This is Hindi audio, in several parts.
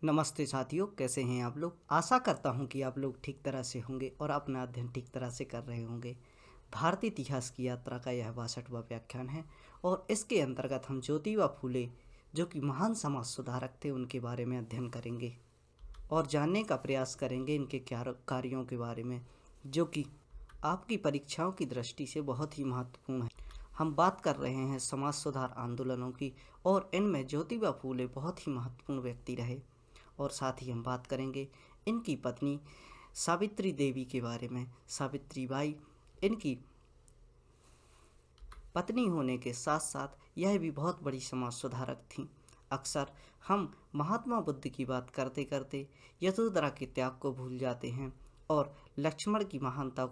नमस्ते साथियों, कैसे हैं आप लोग। आशा करता हूं कि आप लोग ठीक तरह से होंगे और अपना अध्ययन ठीक तरह से कर रहे होंगे। भारतीय इतिहास की यात्रा का यह 62वां व्याख्यान है और इसके अंतर्गत हम ज्योतिबा फूले जो कि महान समाज सुधारक थे उनके बारे में अध्ययन करेंगे और जानने का प्रयास करेंगे इनके कार्यों के बारे में, जो कि आपकी परीक्षाओं की दृष्टि से बहुत ही महत्वपूर्ण है। हम बात कर रहे हैं समाज सुधार आंदोलनों की और इनमें ज्योतिबा फूले बहुत ही महत्वपूर्ण व्यक्ति रहे। और साथ ही हम बात करेंगे इनकी पत्नी सावित्री देवी के बारे में। सावित्री बाई इनकी पत्नी होने के साथ साथ यह भी बहुत बड़ी समाज सुधारक थीं। अक्सर हम महात्मा बुद्ध की बात करते करते यशोधरा के त्याग को भूल जाते हैं और लक्ष्मण की महानता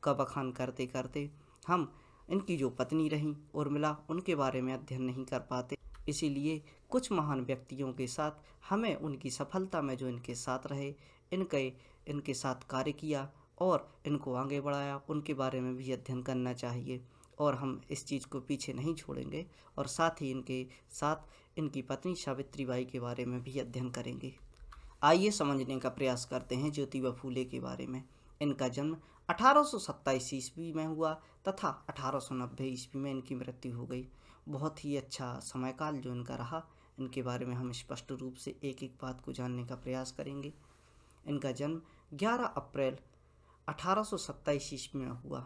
का बखान करते करते हम इनकी जो पत्नी रहीं उर्मिला उनके बारे में अध्ययन नहीं कर पाते। इसीलिए कुछ महान व्यक्तियों के साथ हमें उनकी सफलता में जो इनके साथ रहे, इनके साथ कार्य किया और इनको आगे बढ़ाया, उनके बारे में भी अध्ययन करना चाहिए। और हम इस चीज़ को पीछे नहीं छोड़ेंगे और साथ ही इनके साथ इनकी पत्नी सावित्री बाई के बारे में भी अध्ययन करेंगे। आइए समझने का प्रयास करते हैं ज्योतिबा फूले के बारे में। इनका जन्म 1827 ईस्वी में हुआ तथा 1890 ईस्वी में इनकी मृत्यु हो गई। बहुत ही अच्छा समयकाल जो इनका रहा, इनके बारे में हम स्पष्ट रूप से एक एक बात को जानने का प्रयास करेंगे। इनका जन्म 11 अप्रैल 1827 ईस्वी में हुआ।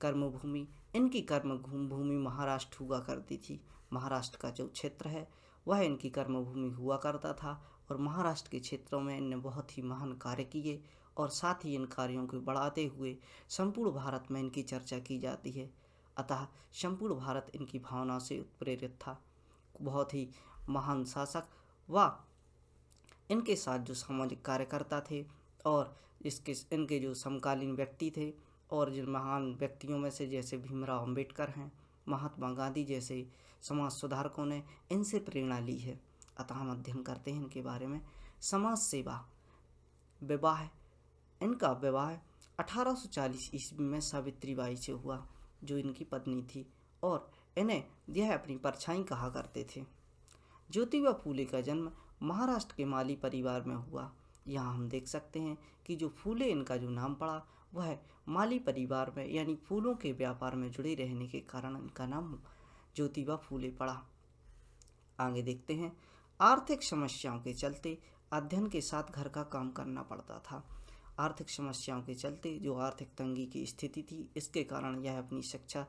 कर्मभूमि इनकी कर्मभूमि महाराष्ट्र हुआ करती थी। महाराष्ट्र का जो क्षेत्र है वह इनकी कर्मभूमि हुआ करता था और महाराष्ट्र के क्षेत्रों में इनने बहुत ही महान कार्य किए और साथ ही इन कार्यों को बढ़ाते हुए संपूर्ण भारत में इनकी चर्चा की जाती है। अतः संपूर्ण भारत इनकी भावना से उत्प्रेरित था। बहुत ही महान शासक व इनके साथ जो सामाजिक कार्यकर्ता थे और इनके जो समकालीन व्यक्ति थे और जिन महान व्यक्तियों में से जैसे भीमराव अंबेडकर हैं, महात्मा गांधी जैसे समाज सुधारकों ने इनसे प्रेरणा ली है। अतः हम अध्ययन करते हैं इनके बारे में। समाज सेवा। विवाह। इनका विवाह 1840 ईस्वी में सावित्री बाई से हुआ जो इनकी पत्नी थी और इन्हें यह अपनी परछाई कहा करते थे। ज्योतिबा फूले का जन्म महाराष्ट्र के माली परिवार में हुआ। यहाँ हम देख सकते हैं कि जो फूले इनका जो नाम पड़ा वह माली परिवार में यानी फूलों के व्यापार में जुड़े रहने के कारण इनका नाम ज्योतिबा फूले पड़ा। आगे देखते हैं। आर्थिक समस्याओं के चलते अध्ययन के साथ घर का काम करना पड़ता था। आर्थिक समस्याओं के चलते जो आर्थिक तंगी की स्थिति थी, इसके कारण यह अपनी शिक्षा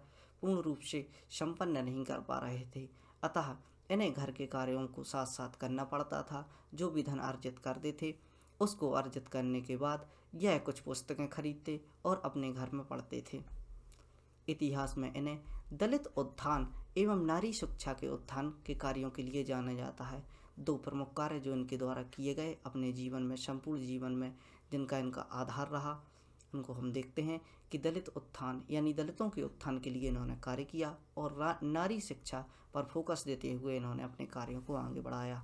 पूर्ण रूप से संपन्न नहीं कर पा रहे थे। अतः इन्हें घर के कार्यों को साथ साथ करना पड़ता था। जो भी धन अर्जित करते थे उसको अर्जित करने के बाद यह कुछ पुस्तकें खरीदते और अपने घर में पढ़ते थे। इतिहास में इन्हें दलित उत्थान एवं नारी शिक्षा के उत्थान के कार्यों के लिए जाना जाता है। दो प्रमुख कार्य जो इनके द्वारा किए गए अपने जीवन में, संपूर्ण जीवन में, जिनका इनका आधार रहा, उनको हम देखते हैं कि दलित उत्थान यानी दलितों के उत्थान के लिए इन्होंने कार्य किया और नारी शिक्षा पर फोकस देते हुए इन्होंने अपने कार्यों को आगे बढ़ाया।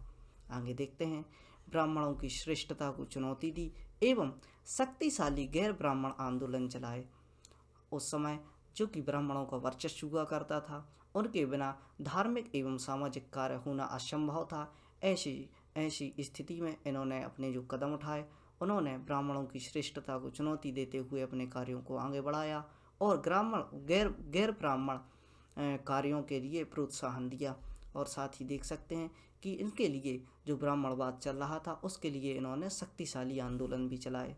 आगे देखते हैं। ब्राह्मणों की श्रेष्ठता को चुनौती दी एवं शक्तिशाली गैर ब्राह्मण आंदोलन चलाए। उस समय जो कि ब्राह्मणों का वर्चस्व हुआ करता था, उनके बिना धार्मिक एवं सामाजिक कार्य होना असंभव था। ऐसी स्थिति में इन्होंने अपने जो कदम उठाए, उन्होंने ब्राह्मणों की श्रेष्ठता को चुनौती देते हुए अपने कार्यों को आगे बढ़ाया और गैर ब्राह्मण कार्यों के लिए प्रोत्साहन दिया। और साथ ही देख सकते हैं कि इनके लिए जो ब्राह्मणवाद चल रहा था उसके लिए इन्होंने शक्तिशाली आंदोलन भी चलाए।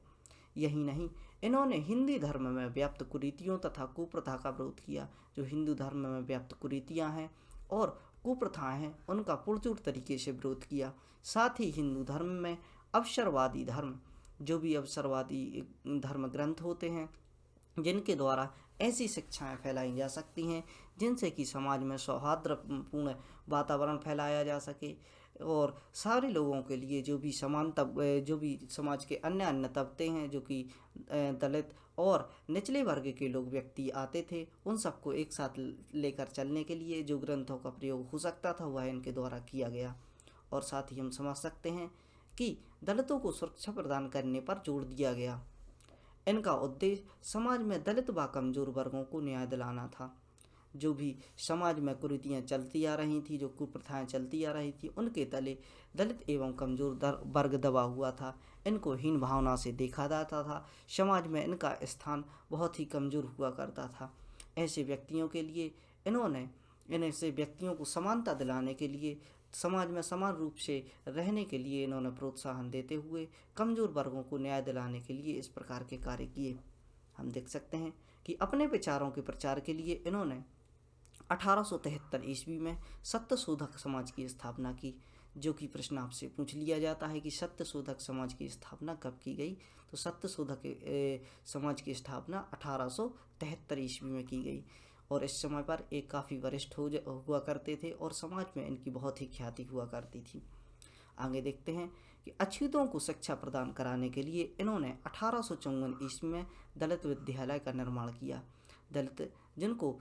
यही नहीं, इन्होंने हिंदी धर्म में व्याप्त कुरीतियों तथा कुप्रथा का विरोध किया। जो हिंदू धर्म में व्याप्त कुरीतियाँ हैं और कुप्रथाएं हैं उनका पुरजोर तरीके से विरोध किया। साथ ही हिंदू धर्म में अवसरवादी धर्म, जो भी अवसरवादी धर्म ग्रंथ होते हैं जिनके द्वारा ऐसी शिक्षाएं फैलाई जा सकती हैं जिनसे कि समाज में सौहार्दपूर्ण वातावरण फैलाया जा सके और सारे लोगों के लिए जो भी जो भी समाज के अन्य तबके हैं, जो कि दलित और निचले वर्ग के लोग व्यक्ति आते थे, उन सबको एक साथ लेकर चलने के लिए जो ग्रंथों का प्रयोग हो सकता था वह इनके द्वारा किया गया। और साथ ही हम समझ सकते हैं कि दलितों को सुरक्षा प्रदान करने पर जोर दिया गया। इनका उद्देश्य समाज में दलित व कमजोर वर्गों को न्याय दिलाना था। जो भी समाज में कुरीतियाँ चलती आ रही थी, जो कुप्रथाएं चलती आ रही थी, उनके तले दलित एवं कमजोर वर्ग दबा हुआ था। इनको हीन भावना से देखा जाता था। समाज में इनका स्थान बहुत ही कमज़ोर हुआ करता था। ऐसे व्यक्तियों के लिए इन्होंने इन ऐसे व्यक्तियों को समानता दिलाने के लिए, समाज में समान रूप से रहने के लिए इन्होंने प्रोत्साहन देते हुए कमज़ोर वर्गों को न्याय दिलाने के लिए इस प्रकार के कार्य किए। हम देख सकते हैं कि अपने विचारों के प्रचार के लिए इन्होंने 1873 ईस्वी में सत्य शोधक समाज की स्थापना की। जो कि प्रश्न आपसे पूछ लिया जाता है कि सत्य शोधक समाज की स्थापना कब की गई, तो सत्य शोधक समाज की स्थापना 1873 ईस्वी में की गई। और इस समय पर एक काफ़ी वरिष्ठ हुआ करते थे और समाज में इनकी बहुत ही ख्याति हुआ करती थी। आगे देखते हैं कि अछूतों को शिक्षा प्रदान कराने के लिए इन्होंने 1854 ईस्वी में दलित विद्यालय का निर्माण किया। दलित जिनको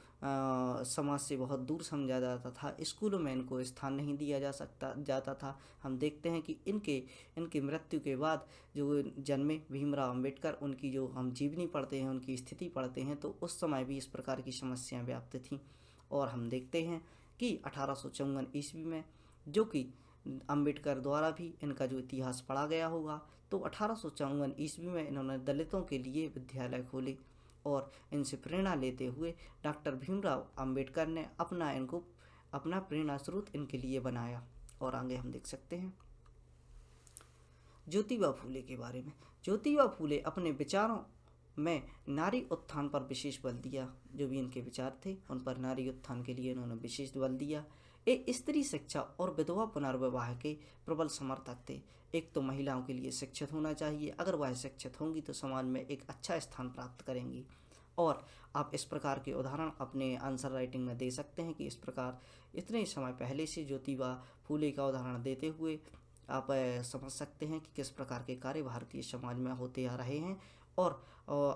समाज से बहुत दूर समझा जाता था, स्कूलों में इनको स्थान नहीं दिया जाता था। हम देखते हैं कि इनके मृत्यु के बाद जो जन्मे भीमराव अंबेडकर, उनकी जो हम जीवनी पढ़ते हैं, उनकी स्थिति पढ़ते हैं, तो उस समय भी इस प्रकार की समस्याएं व्याप्त थीं। और हम देखते हैं कि 1854 ईस्वी में, जो कि अंबेडकर द्वारा भी इनका जो इतिहास पढ़ा गया होगा, तो 1854 ईस्वी में इन्होंने दलितों के लिए विद्यालय खोले और इनसे प्रेरणा लेते हुए डॉक्टर भीमराव अंबेडकर ने अपना प्रेरणा स्रोत इनके लिए बनाया। और आगे हम देख सकते हैं ज्योतिबा फूले के बारे में। ज्योतिबा फूले अपने विचारों में नारी उत्थान पर विशेष बल दिया। जो भी इनके विचार थे उन पर नारी उत्थान के लिए इन्होंने विशेष बल दिया। एक स्त्री शिक्षा और विधवा पुनर्विवाह के प्रबल समर्थक थे। एक तो महिलाओं के लिए शिक्षित होना चाहिए, अगर वह शिक्षित होंगी तो समाज में एक अच्छा स्थान प्राप्त करेंगी। और आप इस प्रकार के उदाहरण अपने आंसर राइटिंग में दे सकते हैं कि इस प्रकार इतने समय पहले से ज्योतिबा फूले का उदाहरण देते हुए आप समझ सकते हैं कि किस प्रकार के कार्य भारतीय समाज में होते आ रहे हैं और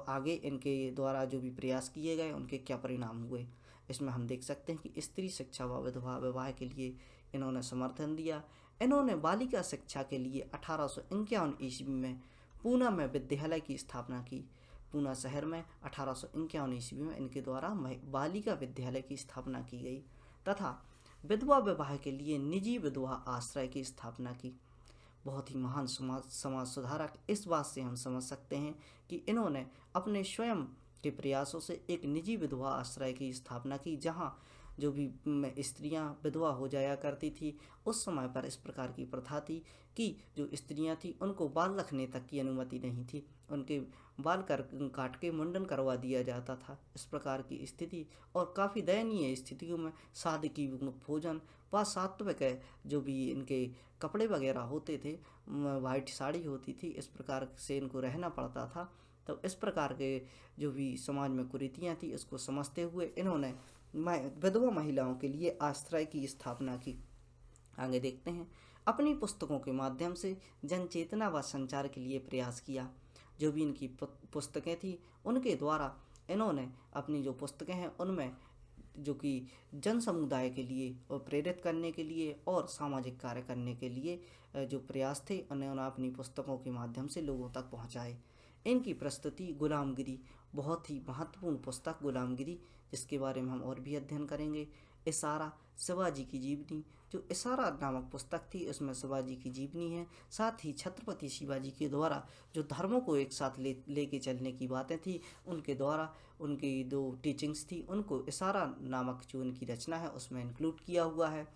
आगे इनके द्वारा जो भी प्रयास किए गए उनके क्या परिणाम हुए। इसमें हम देख सकते हैं कि स्त्री शिक्षा व विधवा विवाह के लिए इन्होंने समर्थन दिया। इन्होंने बालिका शिक्षा के लिए 1851 ईस्वी में पूना में विद्यालय की स्थापना की। पूना शहर में 1851 ईस्वी में इनके द्वारा बालिका विद्यालय की स्थापना की गई तथा विधवा विवाह के लिए निजी विधवा आश्रय की स्थापना की। बहुत ही महान समाज सुधारक। इस बात से हम समझ सकते हैं कि इन्होंने अपने स्वयं के प्रयासों से एक निजी विधवा आश्रय की स्थापना की, जहां जो भी स्त्रियां विधवा हो जाया करती थी, उस समय पर इस प्रकार की प्रथा थी कि जो स्त्रियां थी उनको बाल रखने तक की अनुमति नहीं थी, उनके बाल काट के मुंडन करवा दिया जाता था। इस प्रकार की स्थिति और काफ़ी दयनीय स्थितियों में सादगी भोजन व सात्विक जो भी इनके कपड़े वगैरह होते थे, वाइट साड़ी होती थी, इस प्रकार से इनको रहना पड़ता था। तो इस प्रकार के जो भी समाज में कुरीतियाँ थी, इसको समझते हुए इन्होंने विधवा महिलाओं के लिए आश्रय की स्थापना की। आगे देखते हैं, अपनी पुस्तकों के माध्यम से जन चेतना व संचार के लिए प्रयास किया। जो भी इनकी पुस्तकें थी उनके द्वारा इन्होंने अपनी जो पुस्तकें हैं उनमें जो कि जन समुदाय के लिए और प्रेरित करने के लिए और सामाजिक कार्य करने के लिए जो प्रयास थे उन्होंने अपनी पुस्तकों के माध्यम से लोगों तक पहुंचाए। इनकी प्रस्तुति गुलामगिरी, बहुत ही महत्वपूर्ण पुस्तक गुलामगिरी, जिसके बारे में हम और भी अध्ययन करेंगे। इशारा, शिवाजी की जीवनी, जो इशारा नामक पुस्तक थी उसमें शिवाजी की जीवनी है, साथ ही छत्रपति शिवाजी के द्वारा जो धर्मों को एक साथ लेके चलने की बातें थी उनके द्वारा उनकी दो टीचिंग्स थी, उनको इशारा नामक जो उनकी रचना है उसमें इंक्लूड किया हुआ है।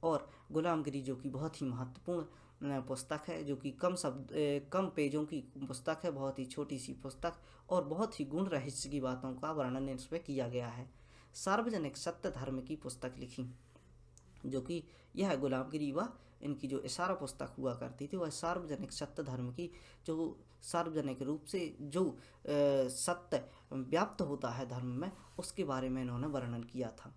और गुलामगिरी जो कि बहुत ही महत्वपूर्ण पुस्तक है, जो कि कम पेजों की पुस्तक है, बहुत ही छोटी सी पुस्तक और बहुत ही गुण रहस्य की बातों का वर्णन इसमें किया गया है। सार्वजनिक सत्य धर्म की पुस्तक लिखी, जो कि यह गुलामगिरी व इनकी जो इशारा पुस्तक हुआ करती थी वह सार्वजनिक सत्य धर्म की, जो सार्वजनिक रूप से जो सत्य व्याप्त होता है धर्म में, उसके बारे में इन्होंने वर्णन किया था।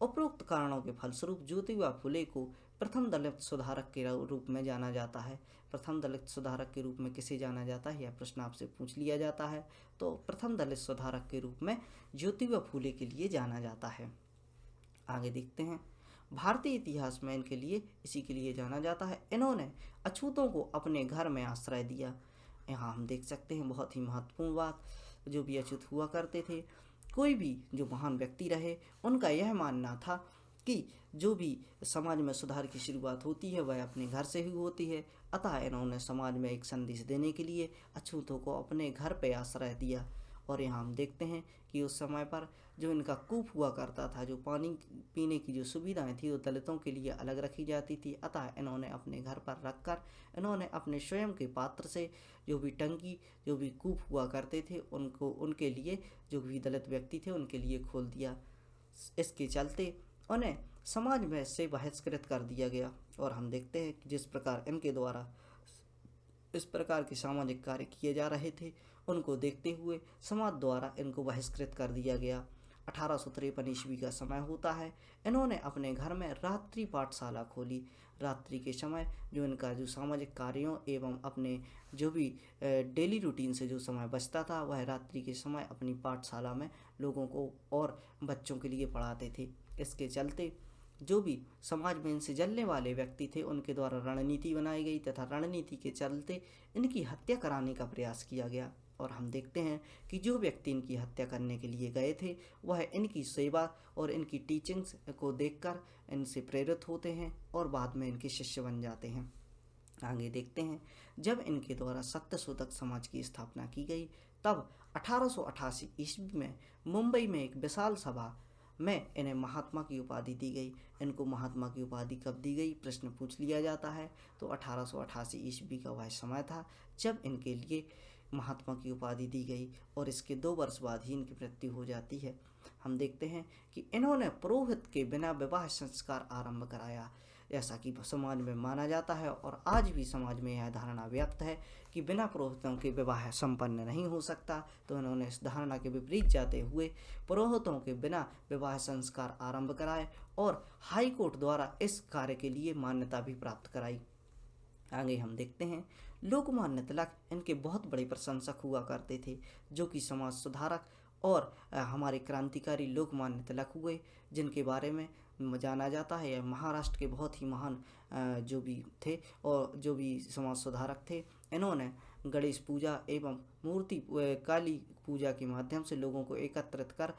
उपरोक्त कारणों के फलस्वरूप ज्योतिबा फुले को प्रथम दलित सुधारक के रूप में जाना जाता है। प्रथम दलित सुधारक के रूप में किसे जाना जाता है, यह प्रश्न आपसे पूछ लिया जाता है। तो प्रथम दलित सुधारक के रूप में ज्योतिबा फुले के लिए जाना जाता है। आगे देखते हैं, भारतीय इतिहास में इनके लिए इसी के लिए जाना जाता है, इन्होंने अछूतों को अपने घर में आश्रय दिया। यहाँ हम देख सकते हैं बहुत ही महत्वपूर्ण बात, जो भी अछूत हुआ करते थे कोई भी जो महान व्यक्ति रहे उनका यह मानना था कि जो भी समाज में सुधार की शुरुआत होती है वह अपने घर से ही होती है। अतः इन्होंने समाज में एक संदेश देने के लिए अछूतों को अपने घर पे आश्रय दिया। और यहाँ हम देखते हैं कि उस समय पर जो इनका कूप हुआ करता था, जो पानी पीने की जो सुविधाएं थी वो दलितों के लिए अलग रखी जाती थी। अतः इन्होंने अपने घर पर रखकर इन्होंने अपने स्वयं के पात्र से जो भी टंकी, जो भी कूप हुआ करते थे उनको उनके लिए, जो भी दलित व्यक्ति थे उनके लिए खोल दिया। इसके चलते उन्हें समाज में से बहिष्कृत कर दिया गया। और हम देखते हैं कि जिस प्रकार इनके द्वारा इस प्रकार के सामाजिक कार्य किए जा रहे थे उनको देखते हुए समाज द्वारा इनको बहिष्कृत कर दिया गया। 1853 ईस्वी का समय होता है। इन्होंने अपने घर में रात्रि पाठशाला खोली। रात्रि के समय जो इनका जो सामाजिक कार्यों एवं अपने जो भी डेली रूटीन से जो समय बचता था वह रात्रि के समय अपनी पाठशाला में लोगों को और बच्चों के लिए पढ़ाते थे। इसके चलते जो भी समाज में इनसे जलने वाले व्यक्ति थे उनके द्वारा रणनीति बनाई गई तथा रणनीति के चलते इनकी हत्या कराने का प्रयास किया गया। और हम देखते हैं कि जो व्यक्ति इनकी हत्या करने के लिए गए थे वह इनकी सेवा और इनकी टीचिंग्स को देखकर इनसे प्रेरित होते हैं और बाद में इनके शिष्य बन जाते हैं। आगे देखते हैं, जब इनके द्वारा सत्यशोधक समाज की स्थापना की गई तब 1888 ईस्वी में मुंबई में एक विशाल सभा में इन्हें महात्मा की उपाधि दी गई। इनको महात्मा की उपाधि कब दी गई प्रश्न पूछ लिया जाता है। तो 1888 ईस्वी का वह समय था जब इनके लिए महात्मा की उपाधि दी गई और इसके 2 वर्ष बाद ही इनकी मृत्यु हो जाती है। हम देखते हैं कि इन्होंने पुरोहित के बिना विवाह संस्कार आरंभ कराया, जैसा कि समाज में माना जाता है और आज भी समाज में यह धारणा व्याप्त है कि बिना पुरोहितों के विवाह संपन्न नहीं हो सकता। तो इन्होंने इस धारणा के विपरीत जाते हुए पुरोहितों के बिना विवाह संस्कार आरंभ कराए और हाई कोर्ट द्वारा इस कार्य के लिए मान्यता भी प्राप्त कराई। आगे हम देखते हैं, लोकमान्य तिलक इनके बहुत बड़े प्रशंसक हुआ करते थे, जो कि समाज सुधारक और हमारे क्रांतिकारी लोकमान्य तिलक हुए, जिनके बारे में जाना जाता है। यह महाराष्ट्र के बहुत ही महान जो भी थे और जो भी समाज सुधारक थे। इन्होंने गणेश पूजा एवं मूर्ति काली पूजा के माध्यम से लोगों को एकत्रित कर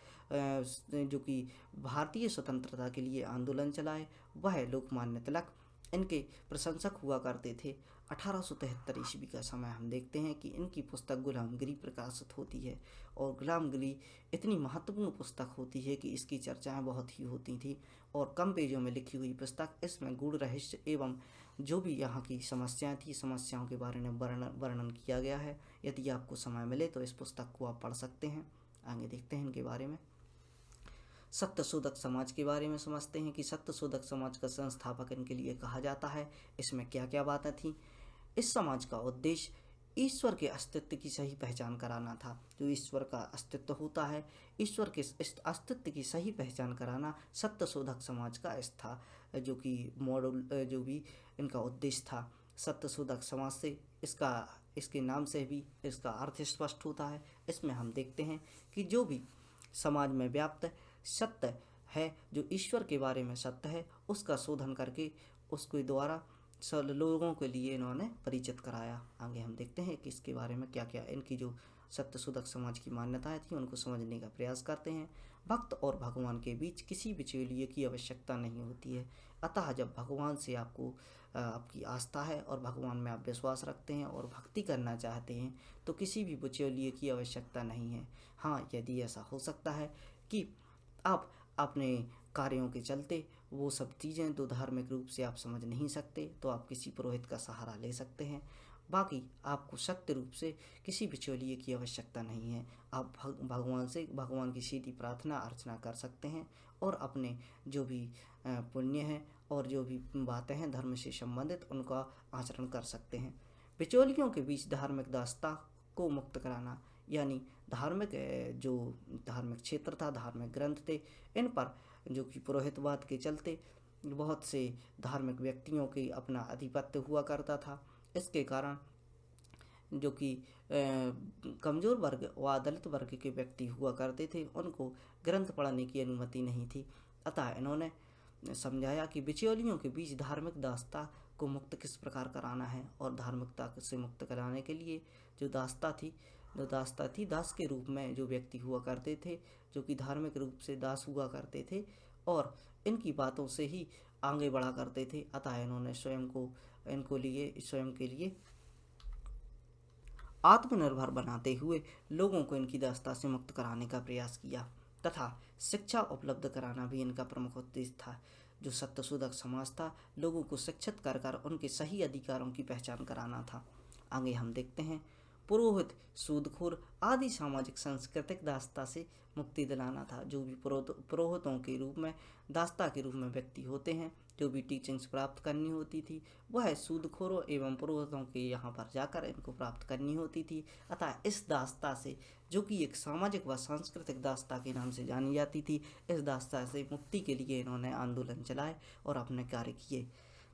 जो कि भारतीय स्वतंत्रता के लिए आंदोलन चलाए, वह लोकमान्य तिलक इनके प्रशंसक हुआ करते थे। 1873 ईस्वी का समय हम देखते हैं कि इनकी पुस्तक गुलामगिरी प्रकाशित होती है और गुलामगिरी इतनी महत्वपूर्ण पुस्तक होती है कि इसकी चर्चाएं बहुत ही होती थी और कम पेजों में लिखी हुई पुस्तक, इसमें गूढ़ रहस्य एवं जो भी यहाँ की समस्याएं थी, समस्याओं के बारे में वर्णन किया गया है। यदि आपको समय मिले तो इस पुस्तक को आप पढ़ सकते हैं। आगे देखते हैं इनके बारे में। सत्यशोधक समाज के बारे में समझते हैं कि सत्यशोधक समाज का संस्थापक इनके लिए कहा जाता है। इसमें क्या क्या बातें थी। इस समाज का उद्देश्य ईश्वर के अस्तित्व की सही पहचान कराना था। जो ईश्वर का अस्तित्व होता है, ईश्वर के इस अस्तित्व की सही पहचान कराना सत्यशोधक समाज का था, जो कि मॉडल जो भी इनका उद्देश्य था। सत्यशोधक समाज से इसके नाम से भी इसका अर्थ स्पष्ट होता है। इसमें हम देखते हैं कि जो भी समाज में व्याप्त सत्य है, जो ईश्वर के बारे में सत्य है, उसका शोधन करके उसके द्वारा लोगों के लिए इन्होंने परिचित कराया। आगे हम देखते हैं कि इसके बारे में क्या क्या इनकी जो सत्यशोधक समाज की मान्यताएं थी उनको समझने का प्रयास करते हैं। भक्त और भगवान के बीच किसी बिचौलिए की आवश्यकता नहीं होती है। अतः जब भगवान से आपकी आस्था है और भगवान में आप विश्वास रखते हैं और भक्ति करना चाहते हैं तो किसी भी बिचौलिए की आवश्यकता नहीं है। हाँ, यदि ऐसा हो सकता है कि आप अपने कार्यों के चलते वो सब चीज़ें जो धार्मिक रूप से आप समझ नहीं सकते तो आप किसी पुरोहित का सहारा ले सकते हैं। बाकी आपको सत्य रूप से किसी बिचौलिए की आवश्यकता नहीं है। आप भगवान की सीधी प्रार्थना अर्चना कर सकते हैं और अपने जो भी पुण्य है और जो भी बातें हैं धर्म से संबंधित उनका आचरण कर सकते हैं। बिचौलियों के बीच धार्मिक दास्ता को मुक्त कराना, यानी जो धार्मिक क्षेत्र था, धार्मिक ग्रंथ थे, इन पर जो कि पुरोहितवाद के चलते बहुत से धार्मिक व्यक्तियों की अपना आधिपत्य हुआ करता था। इसके कारण जो कि कमज़ोर वर्ग व दलित वर्ग के व्यक्ति हुआ करते थे उनको ग्रंथ पढ़ने की अनुमति नहीं थी। अतः इन्होंने समझाया कि बिचौलियों के बीच धार्मिक दास्ता को मुक्त किस प्रकार कराना है और धार्मिकता से मुक्त कराने के लिए जो दास्ता थी, जो दासता थी, दास के रूप में जो व्यक्ति हुआ करते थे, जो कि धार्मिक रूप से दास हुआ करते थे और इनकी बातों से ही आगे बढ़ा करते थे। अतः इन्होंने स्वयं के लिए आत्मनिर्भर बनाते हुए लोगों को इनकी दासता से मुक्त कराने का प्रयास किया तथा शिक्षा उपलब्ध कराना भी इनका प्रमुख उद्देश्य था। जो सत्यशोधक समाज था, लोगों को शिक्षित कर कर उनके सही अधिकारों की पहचान कराना था। आगे हम देखते हैं, पुरोहित, सूदखोर आदि सामाजिक सांस्कृतिक दासता से मुक्ति दिलाना था। जो भी पुरोहितों के रूप में, दासता के रूप में व्यक्ति होते हैं, जो भी टीचिंग्स प्राप्त करनी होती थी, वह सूदखोरों एवं पुरोहितों के यहाँ पर जाकर इनको प्राप्त करनी होती थी। अतः इस दासता से, जो कि एक सामाजिक व सांस्कृतिक दासता के नाम से जानी जाती थी, इस दासता से मुक्ति के लिए इन्होंने आंदोलन चलाए और अपने कार्य किए।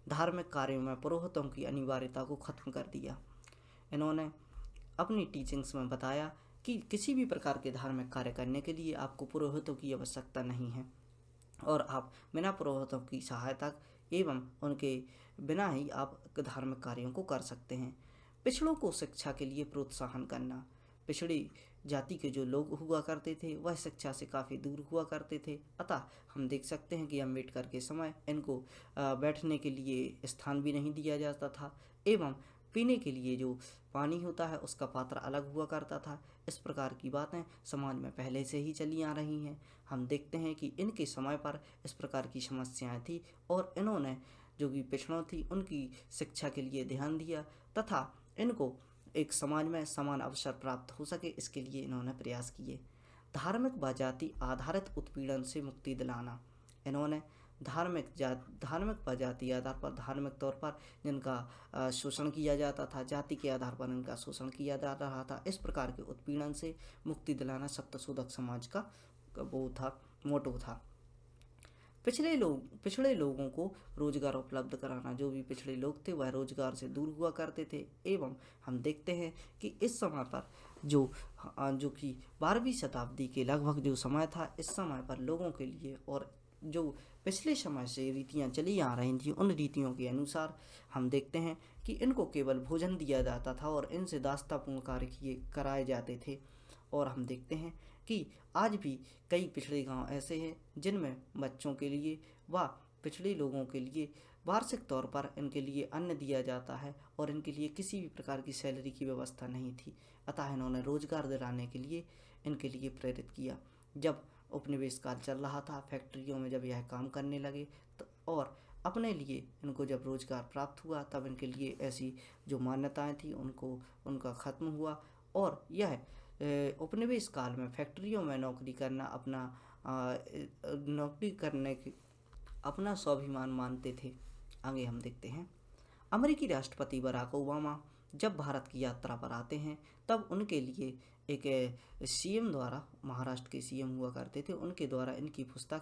धार्मिक कार्यों में पुरोहितों की अनिवार्यता को खत्म कर दिया। इन्होंने अपनी टीचिंग्स में बताया कि किसी भी प्रकार के धार्मिक कार्य करने के लिए आपको पुरोहितों की आवश्यकता नहीं है और आप बिना पुरोहितों की सहायता एवं उनके बिना ही आप धार्मिक कार्यों को कर सकते हैं। पिछड़ों को शिक्षा के लिए प्रोत्साहन करना। पिछड़ी जाति के जो लोग हुआ करते थे, वह शिक्षा से काफ़ी दूर हुआ करते थे। अतः हम देख सकते हैं कि अम्बेडकर के समय इनको बैठने के लिए स्थान भी नहीं दिया जाता था एवं पीने के लिए जो पानी होता है उसका पात्र अलग हुआ करता था। इस प्रकार की बातें समाज में पहले से ही चली आ रही हैं। हम देखते हैं कि इनके समय पर इस प्रकार की समस्याएं थी और इन्होंने जो भी पिछड़ों थी उनकी शिक्षा के लिए ध्यान दिया तथा इनको एक समाज में समान अवसर प्राप्त हो सके, इसके लिए इन्होंने प्रयास किए। धार्मिक व जाति आधारित उत्पीड़न से मुक्ति दिलाना। इन्होंने धार्मिक व जाति आधार पर, धार्मिक तौर पर जिनका शोषण किया जाता था, जाति के आधार पर इनका शोषण किया जा रहा था, इस प्रकार के उत्पीड़न से मुक्ति दिलाना सत्यशोधक समाज का वो था, मोटो था। पिछड़े लोगों को रोजगार उपलब्ध कराना। जो भी पिछड़े लोग थे वह रोजगार से दूर हुआ करते थे एवं हम देखते हैं कि इस समय पर जो कि 12वीं शताब्दी के लगभग जो समय था, इस समय पर लोगों के लिए और जो पिछले समय से रीतियाँ चली आ रही थी, उन रीतियों के अनुसार हम देखते हैं कि इनको केवल भोजन दिया जाता था और इनसे दास्तापूर्ण कार्य कराए जाते थे। और हम देखते हैं कि आज भी कई पिछड़े गांव ऐसे हैं जिनमें बच्चों के लिए व पिछड़े लोगों के लिए वार्षिक तौर पर इनके लिए अन्न दिया जाता है और इनके लिए किसी भी प्रकार की सैलरी की व्यवस्था नहीं थी। अतः इन्होंने रोजगार दिलाने के लिए इनके लिए प्रेरित किया। जब उपनिवेश काल चल रहा था, फैक्ट्रियों में जब यह काम करने लगे तो और अपने लिए इनको जब रोजगार प्राप्त हुआ, तब इनके लिए ऐसी जो मान्यताएं थी उनका ख़त्म हुआ और यह उपनिवेश काल में फैक्ट्रियों में नौकरी करने की अपना स्वाभिमान मानते थे। आगे हम देखते हैं, अमेरिकी राष्ट्रपति बराक ओबामा जब भारत की यात्रा पर आते हैं तब उनके लिए एक सीएम द्वारा, महाराष्ट्र के सीएम हुआ करते थे, उनके द्वारा इनकी पुस्तक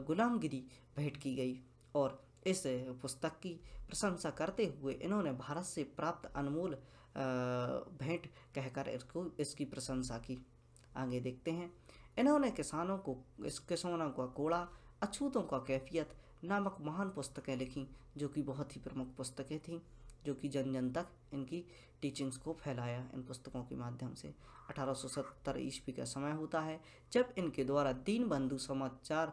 गुलामगिरी भेंट की गई और इस पुस्तक की प्रशंसा करते हुए इन्होंने भारत से प्राप्त अनमोल भेंट कहकर इसकी प्रशंसा की। आगे देखते हैं, इन्होंने किसानों का कोड़ा, अछूतों का कैफियत नामक महान पुस्तकें लिखीं, जो कि बहुत ही प्रमुख पुस्तकें थीं, जो कि जन जन तक इनकी टीचिंग्स को फैलाया इन पुस्तकों के माध्यम से। 1870 ईस्वी का समय होता है जब इनके द्वारा दीनबंधु समाचार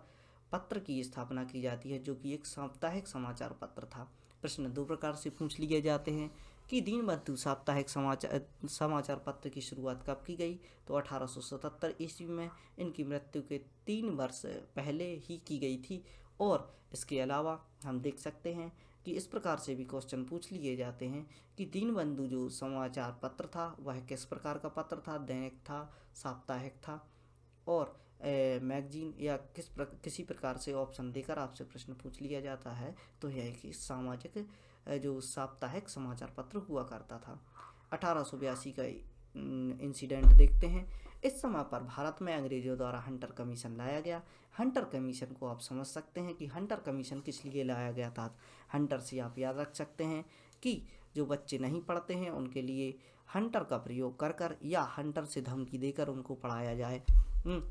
पत्र की स्थापना की जाती है, जो कि एक साप्ताहिक समाचार पत्र था। प्रश्न दो प्रकार से पूछ लिए जाते हैं कि दीनबंधु साप्ताहिक समाचार पत्र की शुरुआत कब की गई, तो 1877 ईस्वी में इनकी मृत्यु के 3 वर्ष पहले ही की गई थी। और इसके अलावा हम देख सकते हैं कि इस प्रकार से भी क्वेश्चन पूछ लिए जाते हैं कि दीनबंधु जो समाचार पत्र था वह किस प्रकार का पत्र था, दैनिक था, साप्ताहिक था और मैगजीन या किसी प्रकार से ऑप्शन देकर आपसे प्रश्न पूछ लिया जाता है, तो यह कि सामाजिक जो साप्ताहिक समाचार पत्र हुआ करता था। 1882 का इंसिडेंट देखते हैं। इस समय पर भारत में अंग्रेजों द्वारा हंटर कमीशन लाया गया। हंटर कमीशन को आप समझ सकते हैं कि हंटर कमीशन किस लिए लाया गया था। हंटर से आप याद रख सकते हैं कि जो बच्चे नहीं पढ़ते हैं उनके लिए हंटर का प्रयोग कर कर या हंटर से धमकी देकर उनको पढ़ाया जाए,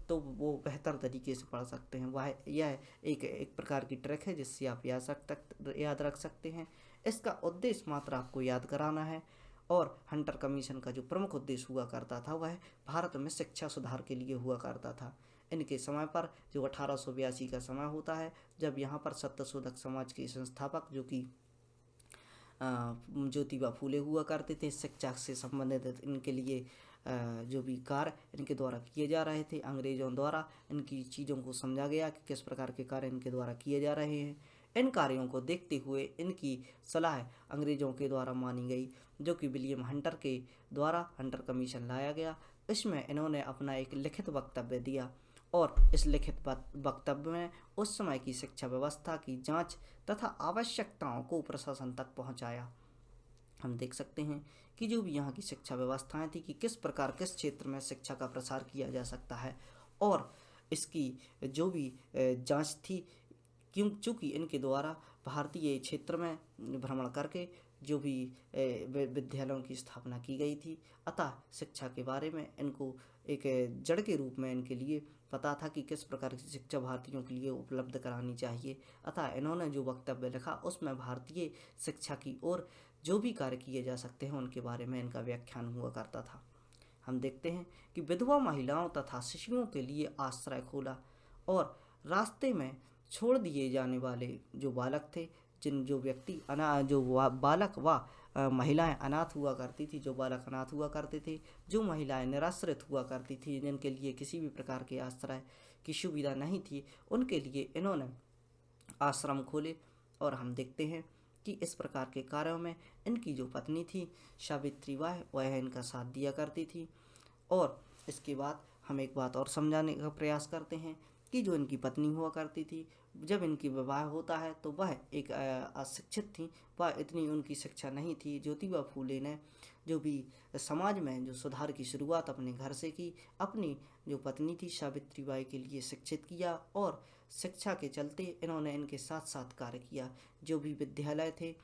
तो वो बेहतर तरीके से पढ़ सकते हैं। यह एक प्रकार की ट्रिक है जिससे आप याद रख सकते हैं। इसका उद्देश्य मात्र आपको याद कराना है और हंटर कमीशन का जो प्रमुख उद्देश्य हुआ करता था वह भारत में शिक्षा सुधार के लिए हुआ करता था। इनके समय पर जो 1882 का समय होता है, जब यहाँ पर सत्यशोधक समाज के संस्थापक जो कि ज्योतिबा फूले हुआ करते थे, शिक्षा से संबंधित इनके लिए जो भी कार्य इनके द्वारा किए जा रहे थे, अंग्रेजों द्वारा इनकी चीज़ों को समझा गया कि किस प्रकार के कार्य इनके द्वारा किए जा रहे हैं। इन कार्यों को देखते हुए इनकी सलाह अंग्रेजों के द्वारा मानी गई, जो कि विलियम हंटर के द्वारा हंटर कमीशन लाया गया। इसमें इन्होंने अपना एक लिखित वक्तव्य दिया और इस लिखित वक्तव्य में उस समय की शिक्षा व्यवस्था की जांच तथा आवश्यकताओं को प्रशासन तक पहुंचाया। हम देख सकते हैं कि जो भी यहाँ की शिक्षा व्यवस्थाएं थी कि किस प्रकार किस क्षेत्र में शिक्षा का प्रसार किया जा सकता है, और इसकी जो भी जांच थी, चूँकि इनके द्वारा भारतीय क्षेत्र में भ्रमण करके जो भी विद्यालयों की स्थापना की गई थी, अतः शिक्षा के बारे में इनको एक जड़ के रूप में इनके लिए पता था कि किस प्रकार की शिक्षा भारतीयों के लिए उपलब्ध करानी चाहिए। अतः इन्होंने जो वक्तव्य लिखा उसमें भारतीय शिक्षा की ओर जो भी कार्य किए जा सकते हैं उनके बारे में इनका व्याख्यान हुआ करता था। हम देखते हैं कि विधवा महिलाओं तथा शिशुओं के लिए आश्रय खोला और रास्ते में छोड़ दिए जाने वाले जो बालक थे, जो व्यक्ति बालक व महिलाएं अनाथ हुआ करती थी, जो बालक अनाथ हुआ करते थे, जो महिलाएं निराश्रित हुआ करती थी, जिनके लिए किसी भी प्रकार के आश्रय की सुविधा नहीं थी, उनके लिए इन्होंने आश्रम खोले। और हम देखते हैं कि इस प्रकार के कार्यों में इनकी जो पत्नी थी सावित्री बाई, वह इनका साथ दिया करती थी। और इसके बाद हम एक बात और समझाने का प्रयास करते हैं कि जो इनकी पत्नी हुआ करती थी, जब इनकी विवाह होता है तो वह एक अशिक्षित थी, वह इतनी उनकी शिक्षा नहीं थी। ज्योतिबा फूले ने जो भी समाज में जो सुधार की शुरुआत अपने घर से की, अपनी जो पत्नी थी सावित्री बाई के लिए शिक्षित किया, और शिक्षा के चलते इन्होंने इनके साथ साथ कार्य किया। जो भी विद्यालय थे,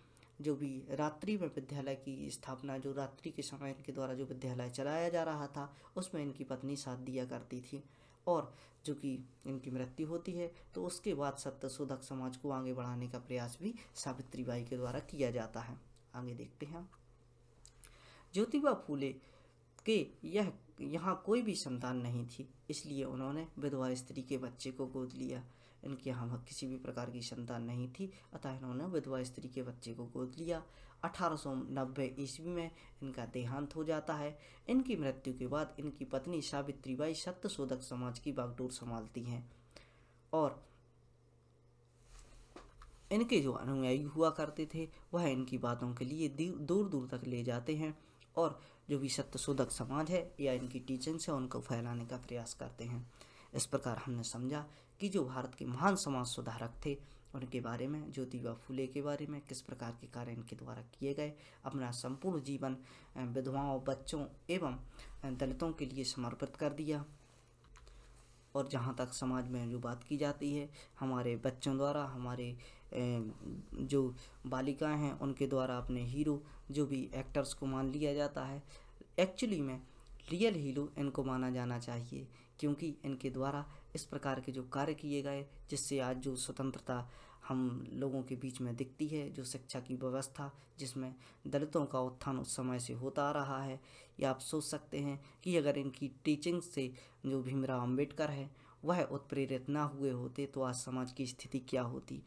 जो भी रात्रि में विद्यालय की स्थापना, जो रात्रि के समय इनके द्वारा जो विद्यालय चलाया जा रहा था, उसमें इनकी पत्नी साथ दिया करती थी। और जो कि इनकी मृत्यु होती है तो उसके बाद सत्यशोधक समाज को आगे बढ़ाने का प्रयास भी सावित्री बाई के द्वारा किया जाता है। आगे देखते हैं। ज्योतिबा फूले के यहाँ कोई भी संतान नहीं थी, इसलिए उन्होंने विधवा स्त्री के बच्चे को गोद लिया। इनके यहाँ किसी भी प्रकार की संतान नहीं थी, अतः इन्होंने विधवा स्त्री के बच्चे को गोद लिया। 1890 ईस्वी में इनका देहांत हो जाता है। इनकी मृत्यु के बाद इनकी पत्नी सावित्री बाई सत्यशोधक समाज की बागडोर संभालती हैं, और इनके जो अनुयायी हुआ करते थे वह इनकी बातों के लिए दूर दूर तक ले जाते हैं, और जो भी सत्यशोधक समाज है या इनकी टीचिंग्स है उनको फैलाने का प्रयास करते हैं। इस प्रकार हमने समझा कि जो भारत के महान समाज सुधारक थे उनके बारे में, ज्योतिबा फूले के बारे में, किस प्रकार के कार्य इनके द्वारा किए गए, अपना संपूर्ण जीवन विधवाओं, बच्चों एवं दलितों के लिए समर्पित कर दिया। और जहाँ तक समाज में जो बात की जाती है, हमारे बच्चों द्वारा, हमारे जो बालिकाएं हैं उनके द्वारा अपने हीरो जो भी एक्टर्स को मान लिया जाता है, एक्चुअली में रियल हीरो इनको माना जाना चाहिए, क्योंकि इनके द्वारा इस प्रकार के जो कार्य किए गए जिससे आज जो स्वतंत्रता हम लोगों के बीच में दिखती है, जो शिक्षा की व्यवस्था जिसमें दलितों का उत्थान उस समय से होता आ रहा है, या आप सोच सकते हैं कि अगर इनकी टीचिंग से जो भीमराव अंबेडकर है वह उत्प्रेरित ना हुए होते तो आज समाज की स्थिति क्या होती।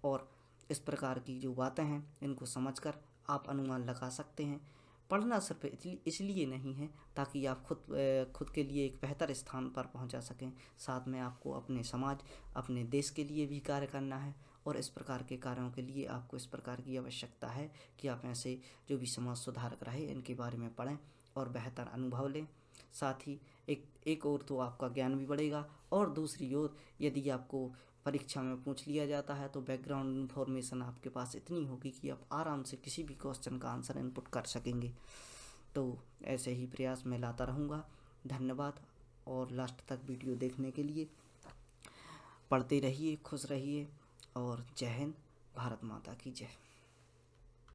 और इस प्रकार की जो बातें हैं इनको समझकर आप अनुमान लगा सकते हैं। पढ़ना सिर्फ इसलिए नहीं है ताकि आप खुद के लिए एक बेहतर स्थान पर पहुंचा सकें, साथ में आपको अपने समाज, अपने देश के लिए भी कार्य करना है। और इस प्रकार के कार्यों के लिए आपको इस प्रकार की आवश्यकता है कि आप ऐसे जो भी समाज सुधारक रहे इनके बारे में पढ़ें और बेहतर अनुभव लें। साथ ही एक ओर तो आपका ज्ञान भी बढ़ेगा, और दूसरी ओर यदि आपको परीक्षा में पूछ लिया जाता है तो बैकग्राउंड इन्फॉर्मेशन आपके पास इतनी होगी कि आप आराम से किसी भी क्वेश्चन का आंसर इनपुट कर सकेंगे। तो ऐसे ही प्रयास मैं लाता रहूँगा। धन्यवाद, और लास्ट तक वीडियो देखने के लिए। पढ़ते रहिए, खुश रहिए, और जय हिंद, भारत माता की जय।